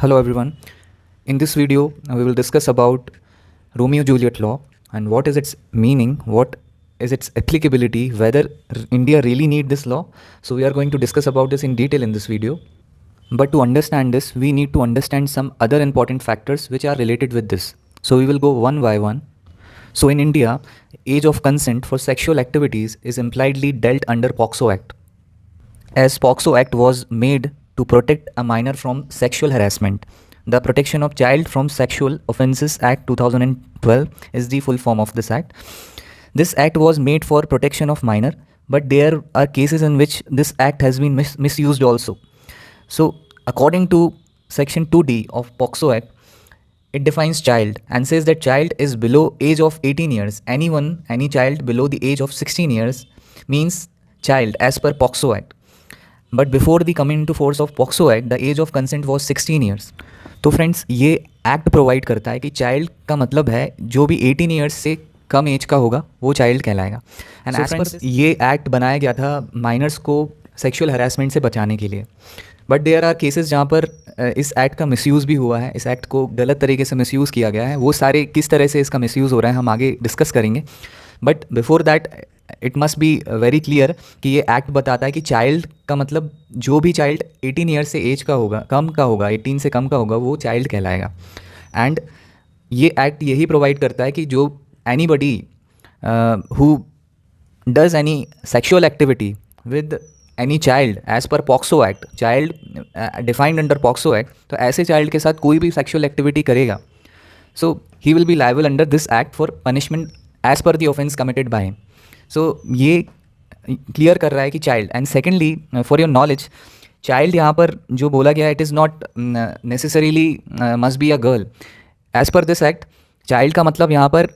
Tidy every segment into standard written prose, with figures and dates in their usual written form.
Hello everyone. In this video, we will discuss about Romeo Juliet law and what is its meaning, what is its applicability, whether India really need this law. So we are going to discuss about this in detail in this video. But to understand this, we need to understand some other important factors which are related with this. So we will go one by one. So in India, age of consent for sexual activities is impliedly dealt under POXO Act. As POXO Act was made to protect a minor from sexual harassment. The Protection of Child from Sexual Offences Act 2012 is the full form of this act. This act was made for protection of minor, but there are cases in which this act has been misused also. So according to section 2D of POXO Act, it defines child and says that child is below age of 18 years. Any child below the age of 16 years means child as per POXO Act. But before the coming to force of POCSO act the age of consent was 16 years. तो friends, ये act provide करता है कि child का मतलब है जो भी 18 ईयर्स से कम एज का होगा वो चाइल्ड कहलाएगा. एंड एज पर ये एक्ट बनाया गया था माइनर्स को सेक्सुअल हरासमेंट से बचाने के लिए. बट देयर आर केसेस जहाँ पर इस एक्ट का मिसयूज़ भी हुआ है, इस एक्ट को गलत तरीके से मिसयूज़ किया गया है. वो सारे किस तरह से इसका मिसयूज़ हो रहा है हम आगे डिस्कस करेंगे. But before that it must be very clear कि ये एक्ट बताता है कि चाइल्ड का मतलब जो भी चाइल्ड 18 ईयर्स से एज का होगा, कम का होगा, 18 से कम का होगा, वो चाइल्ड कहलाएगा. एंड ये एक्ट यही प्रोवाइड करता है कि जो anybody who does any sexual activity with any child age पर POCSO act, child defined under POCSO act, तो ऐसे चाइल्ड के साथ कोई भी सेक्सुअल एक्टिविटी करेगा, so he will be liable under this act for punishment as per the offence committed by him. So ये clear कर रहा है कि child. And secondly, for your knowledge, child यहाँ पर जो बोला गया है it is not necessarily must be a girl. As per this act child का मतलब यहाँ पर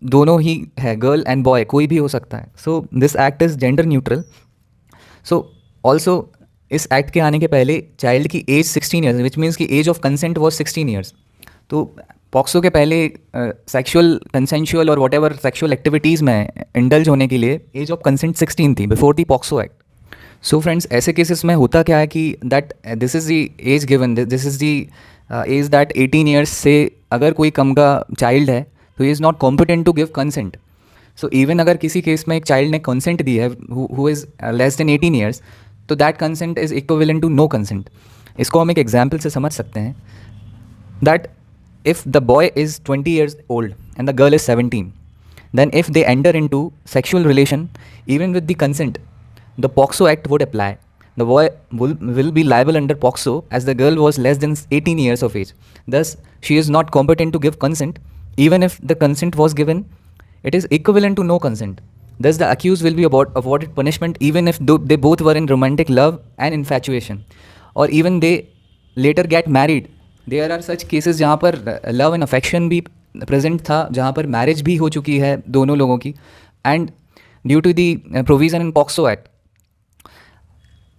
दोनों ही है, गर्ल एंड बॉय, कोई भी हो सकता है. So this act is gender neutral. So also इस एक्ट के आने के पहले चाइल्ड की एज 16 ईयर्स, विच मीन्स की age of consent was 16 years. तो पॉक्सो के पहले सेक्सुअल कंसेंशुअल और वॉट एवर सेक्शुअल एक्टिविटीज़ में इंडल्ज होने के लिए एज ऑफ कंसेंट 16 थी before the POCSO act. So friends, ऐसे केसेस में होता क्या है कि that this is the as given, this is the age that 18 years से अगर कोई कम का चाइल्ड है तो he is not competent to give consent. So even अगर किसी केस में एक चाइल्ड ने कंसेंट दी है who is less than 18 years, तो that consent is equivalent to no consent. इसको हम एक एग्जाम्पल से समझ सकते हैं. That if the boy is 20 years old and the girl is 17, then if they enter into sexual relation even with the consent, the POXO Act would apply. The boy will be liable under POXO as the girl was less than 18 years of age. Thus, she is not competent to give consent. Even if the consent was given, it is equivalent to no consent. Thus, the accused will be awarded punishment even if they both were in romantic love and infatuation, or even they later get married. There are such cases जहाँ पर love and affection भी present था, जहाँ पर marriage भी हो चुकी है दोनों लोगों की. And due to the provision in POCSO act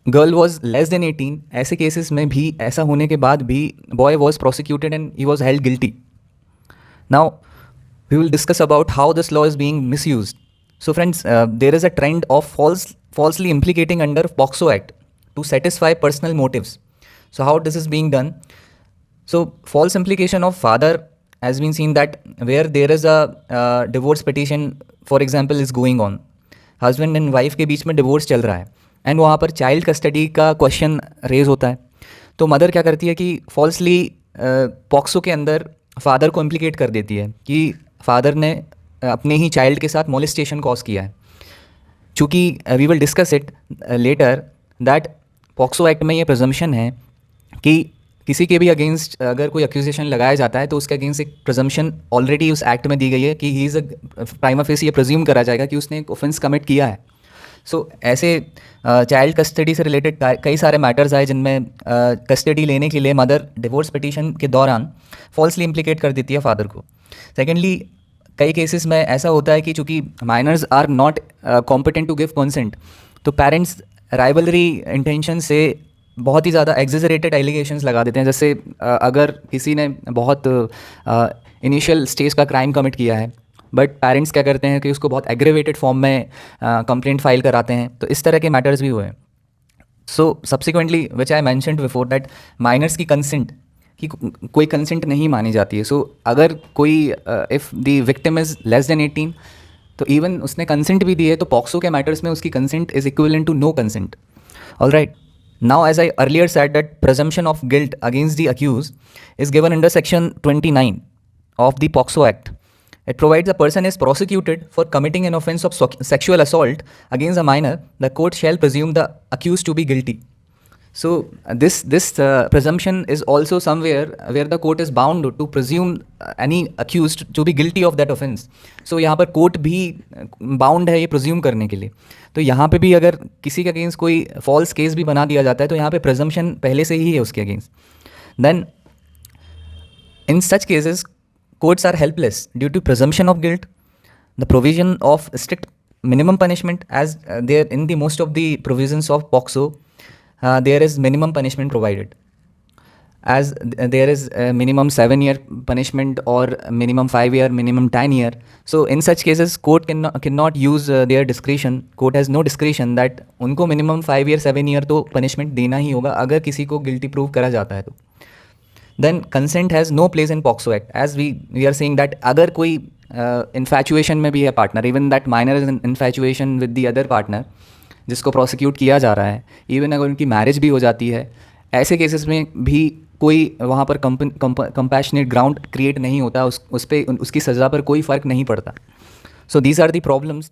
girl was less than 18. ऐसे केसेस में भी ऐसा होने के बाद भी boy was prosecuted and he was held guilty. Now we will discuss about how this law is being misused. So friends, there is a trend of falsely implicating under POXO Act to satisfy personal motives. So how this is being done? So false implication of father has been seen that where there is a divorce petition, for example, is going on, husband and wife के बीच में divorce चल रहा है and वहाँ पर child custody का question raise होता है. तो मदर क्या करती है कि फॉल्सली पॉक्सो के अंदर फादर को इम्प्लीकेट कर देती है कि फादर ने अपने ही चाइल्ड के साथ मोलेस्टेशन कॉज किया है. चूँकि we will discuss it later that POCSO act में ये प्रिजम्पशन है कि किसी के भी अगेंस्ट अगर कोई एक्यूजेशन लगाया जाता है तो उसके अगेंस्ट एक प्रिजम्पशन ऑलरेडी उस एक्ट में दी गई है कि he is a prima facie, ये प्रिज्यूम करा जाएगा कि उसने एक ऑफेंस कमिट किया है. सो ऐसे चाइल्ड कस्टडी से रिलेटेड कई सारे मैटर्स आए जिनमें कस्टडी लेने के लिए मदर डिवोर्स पिटीशन के दौरान फॉल्सली इम्प्लीकेट कर देती है फादर को. सेकेंडली, कई केसेस में ऐसा होता है कि चूँकि minors are not competent to give consent, तो पेरेंट्स राइवलरी इंटेंशन से बहुत ही ज़्यादा एग्जेजरेटेड एलिगेशंस लगा देते हैं. जैसे अगर किसी ने बहुत इनिशियल स्टेज का क्राइम कमिट किया है बट पेरेंट्स क्या करते हैं कि उसको बहुत एग्रेवेटेड फॉर्म में कंप्लेंट फाइल कराते हैं, तो इस तरह के मैटर्स भी हुए हैं. So subsequently which I mentioned before that minors की कंसेंट कि कोई कंसेंट नहीं मानी जाती है. सो अगर कोई if the victim is less than 18, तो इवन उसने कंसेंट भी दी है तो पॉक्सो के मैटर्स में उसकी consent is equivalent to no consent. Alright. Now, as I earlier said, that presumption of guilt against the accused is given under Section 29 of the POCSO Act. It provides a person is prosecuted for committing an offence of sexual assault against a minor, the court shall presume the accused to be guilty. So this presumption is also somewhere where the court is bound to presume any accused to be guilty of that offence. So यहाँ पर court भी bound है ये presume करने के लिए. तो यहाँ पे भी अगर किसी के अगेंस्ट कोई फॉल्स केस भी बना दिया जाता है तो यहाँ पे प्रिजम्पशन पहले से ही है उसके against. Then in such cases courts are helpless due to presumption of guilt, the provision of strict minimum punishment, as there in the most of the provisions of POCSO, there is minimum punishment provided, as there is a minimum 7-year punishment or minimum 5-year, minimum 10-year. So in such cases, court cannot use their discretion. Court has no discretion that उनको minimum 5-year, 7-year तो punishment देना ही होगा अगर किसी को guilty prove करा जाता है तो. Then consent has no place in POCSO Act, as we are saying that अगर कोई infatuation में भी है partner, even that minor is in infatuation with the other partner जिसको prosecute किया जा रहा है, even अगर उनकी marriage भी हो जाती है, ऐसे cases में भी कोई वहाँ पर compassionate ground create नहीं होता, उस पे उसकी सज़ा पर कोई फ़र्क नहीं पड़ता. So these are the problems.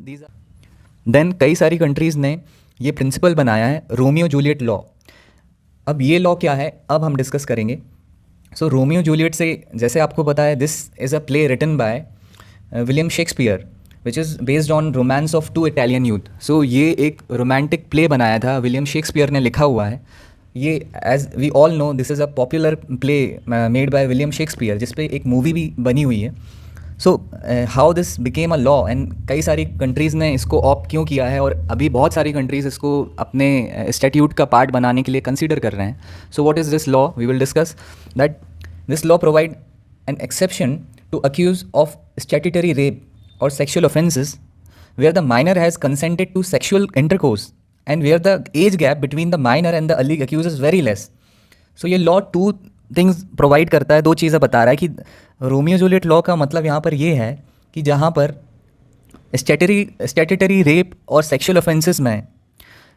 Then कई सारी countries ने ये principle बनाया है रोमियो जूलियट लॉ. अब ये लॉ क्या है अब हम डिस्कस करेंगे. सो रोमियो जूलियट से जैसे आपको पता है this is a play written by William Shakespeare which is based on romance of 2 Italian youth. So ये एक रोमांटिक प्ले बनाया था, विलियम शेक्सपियर ने लिखा हुआ है. ये as we all know this is a popular play made by William Shakespeare जिस पे एक मूवी भी बनी हुई है. So how this became a law and कई सारी कंट्रीज़ ने इसको ऑप्ट क्यों किया है और अभी बहुत सारी कंट्रीज़ इसको अपने स्टैट्यूट का पार्ट बनाने के लिए कंसीडर कर रहे हैं. So what is this law we will discuss that. This law provide an exception to accuse of statutory rape और sexual offences where the minor has consented to sexual intercourse and where the age gap between the minor and the अलीग accuse is very less. So ये law 2 things provide करता है, 2 चीज़ें बता रहा है कि रोमियो जूलियट लॉ का मतलब यहाँ पर ये है कि जहाँ पर स्टैट्यूटरी रेप और सेक्शुअल ऑफेंसेस में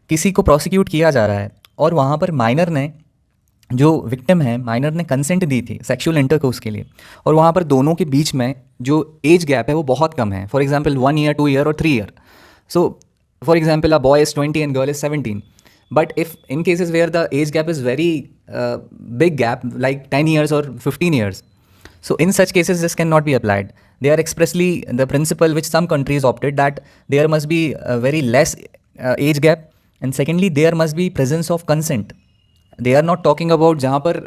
किसी को प्रोसिक्यूट किया जा रहा है और वहाँ पर माइनर ने जो विक्टिम है माइनर ने कंसेंट दी थी सेक्शुअल इंटरकोर्स के लिए और वहाँ पर दोनों के बीच में जो एज गैप है वो बहुत कम है. फॉर एग्जाम्पल 1 year, 2 year और 3 year. So for example a boy is 20 and girl is 17. But if in cases where the age gap is very big gap, like 10 years or 15 years, so in such cases this cannot be applied. They are expressly the principle which some countries opted that there must be a very less age gap, and secondly there must be presence of consent. They are not talking about जहाँ पर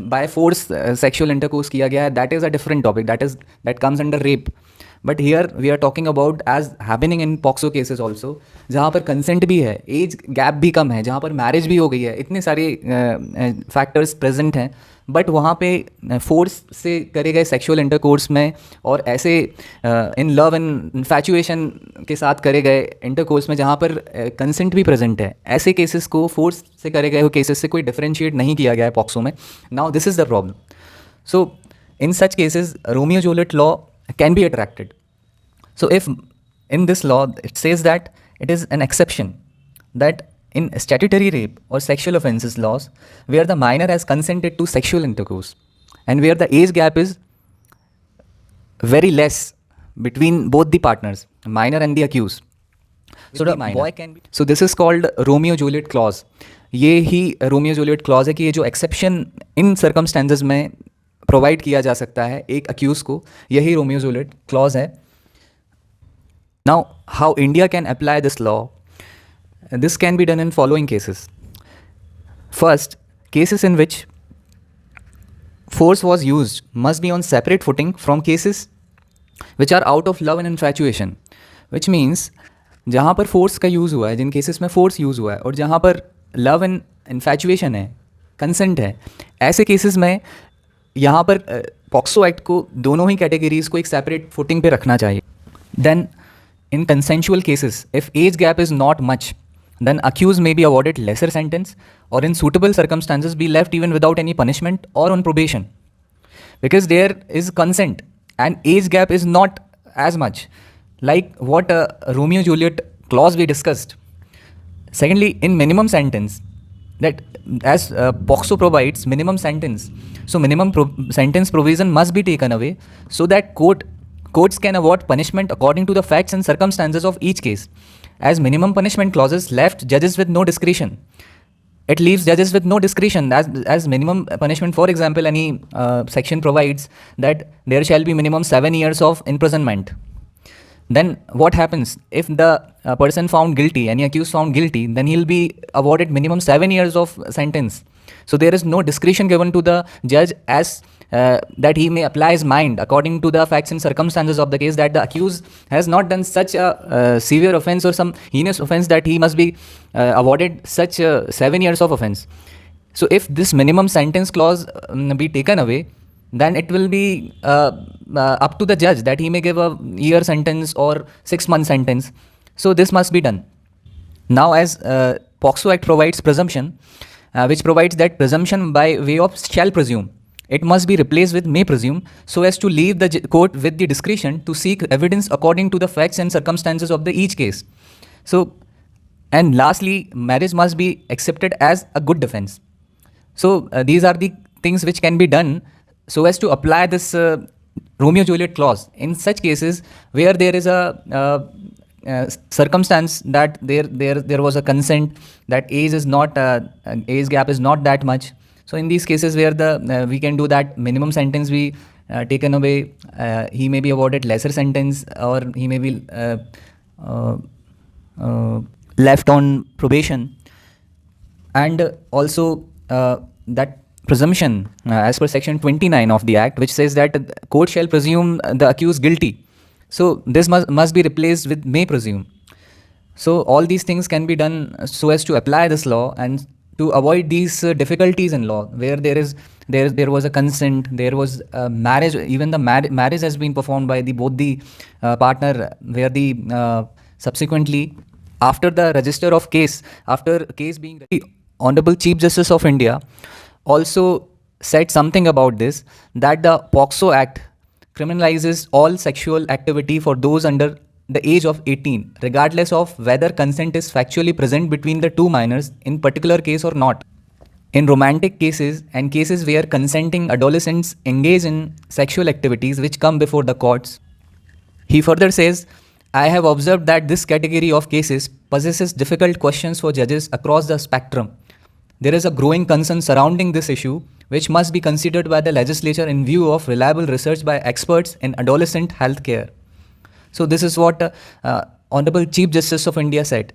by force sexual intercourse किया गया है, that is a different topic, that comes under rape. But here we are talking about age happening in POCSO cases also जहाँ पर consent भी है, age gap भी कम है, जहाँ पर मैरिज भी हो गई है, इतने सारे फैक्टर्स प्रेजेंट हैं, बट वहाँ पे फोर्स से करे गए सेक्सुअल इंटरकोर्स में और ऐसे इन लव एंड इन्फैचुएशन के साथ करे गए इंटरकोर्स में जहाँ पर कंसेंट भी प्रेजेंट है, ऐसे केसेस को फोर्स से करे गए केसेस से कोई डिफरेंशिएट नहीं किया गया है पॉक्सो में. Now this is the problem. So in such cases Romeo Juliet law can be attracted. So if in this law it says that it is an exception that in statutory rape or sexual offences laws where the minor has consented to sexual intercourse and where the age gap is very less between both the partners, minor and the accused. So the boy can be. So this is called Romeo Juliet clause. ये ही Romeo Juliet clause है कि ये जो exception इन circumstances में provide किया जा सकता है एक अक्यूज को, यही रोमियो जूलियट क्लॉज है. Now how India can apply this law, this can be done in following cases. First, cases in which force was used must be on separate footing from cases which are out of love and infatuation, which means जहाँ पर force का use हुआ है, जिन cases में force use हुआ है और जहाँ पर लव एंड इन्फैचुएशन है, कंसेंट है, ऐसे केसेस में यहाँ पर पॉक्सो एक्ट को दोनों ही कैटेगरीज को एक सेपरेट फुटिंग पे रखना चाहिए. Then in consensual cases if age gap is not much then accused may be awarded lesser sentence or in suitable circumstances be left even without any punishment or on probation. because there is consent and age gap is not as much like what Romeo Juliet clause we discussed. Secondly, in minimum sentence, that as POXO provides minimum sentence, so minimum sentence provision must be taken away so that courts can award punishment according to the facts and circumstances of each case. As minimum punishment clauses left judges with no discretion. It leaves judges with no discretion as minimum punishment. For example, any section provides that there shall be minimum 7 years of imprisonment. Then what happens if the person found guilty, any accused found guilty, then he'll be awarded minimum 7 years of sentence. So there is no discretion given to the judge as that he may apply his mind according to the facts and circumstances of the case, that the accused has not done such a severe offense or some heinous offense that he must be awarded such 7 years of offense. So if this minimum sentence clause be taken away, then it will be up to the judge that he may give a year sentence or 6 month sentence. So this must be done. Now, as POXO Act provides presumption, which provides that presumption by way of shall presume, it must be replaced with may presume, so as to leave the court with the discretion to seek evidence according to the facts and circumstances of the each case. So, and lastly, marriage must be accepted as a good defense. So these are the things which can be done so as to apply this Romeo Juliet clause in such cases where there is a circumstance that there was a consent, that age is not age gap is not that much. So in these cases where the we can do that minimum sentence be taken away, he may be awarded lesser sentence, or he may be left on probation. And also that presumption as per section 29 of the act, which says that court shall presume the accused guilty. So this must be replaced with may presume. So all these things can be done so as to apply this law and to avoid these difficulties in law where there was a consent, there was a marriage, even the marriage has been performed by both the partner, where the subsequently after the register of case, after case being, the Honorable Chief Justice of India also said something about this, that the POXO Act criminalizes all sexual activity for those under the age of 18, regardless of whether consent is factually present between the two minors in particular case or not. In romantic cases and cases where consenting adolescents engage in sexual activities which come before the courts, he further says, I have observed that this category of cases possesses difficult questions for judges across the spectrum. There is a growing concern surrounding this issue, which must be considered by the legislature in view of reliable research by experts in adolescent health care. So this is what Honorable Chief Justice of India said.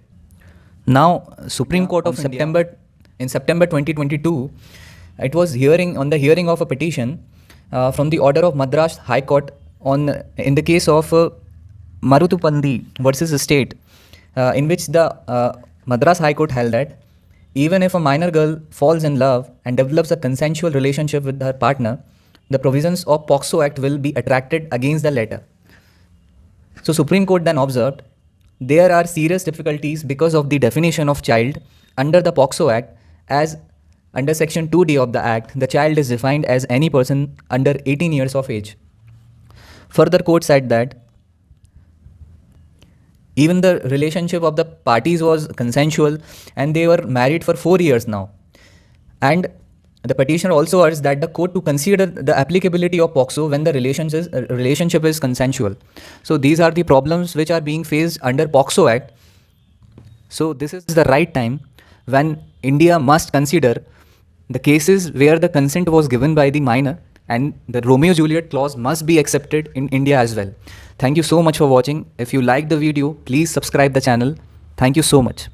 Now, Supreme Court of September 2022, it was on the hearing of a petition from the order of Madras High Court in the case of Marutupandi versus State, in which the Madras High Court held that even if a minor girl falls in love and develops a consensual relationship with her partner, the provisions of POXO Act will be attracted against the latter. So Supreme Court then observed, there are serious difficulties because of the definition of child under the POXO Act, as under section 2D of the Act, the child is defined as any person under 18 years of age. Further, court said that even the relationship of the parties was consensual and they were married for 4 years now. And the petitioner also urged that the court to consider the applicability of POXO when the relationship is consensual. So these are the problems which are being faced under POXO Act. So this is the right time when India must consider the cases where the consent was given by the minor, and the Romeo Juliet clause must be accepted in India as well. Thank you so much for watching. If you like the video, please subscribe the channel. Thank you so much.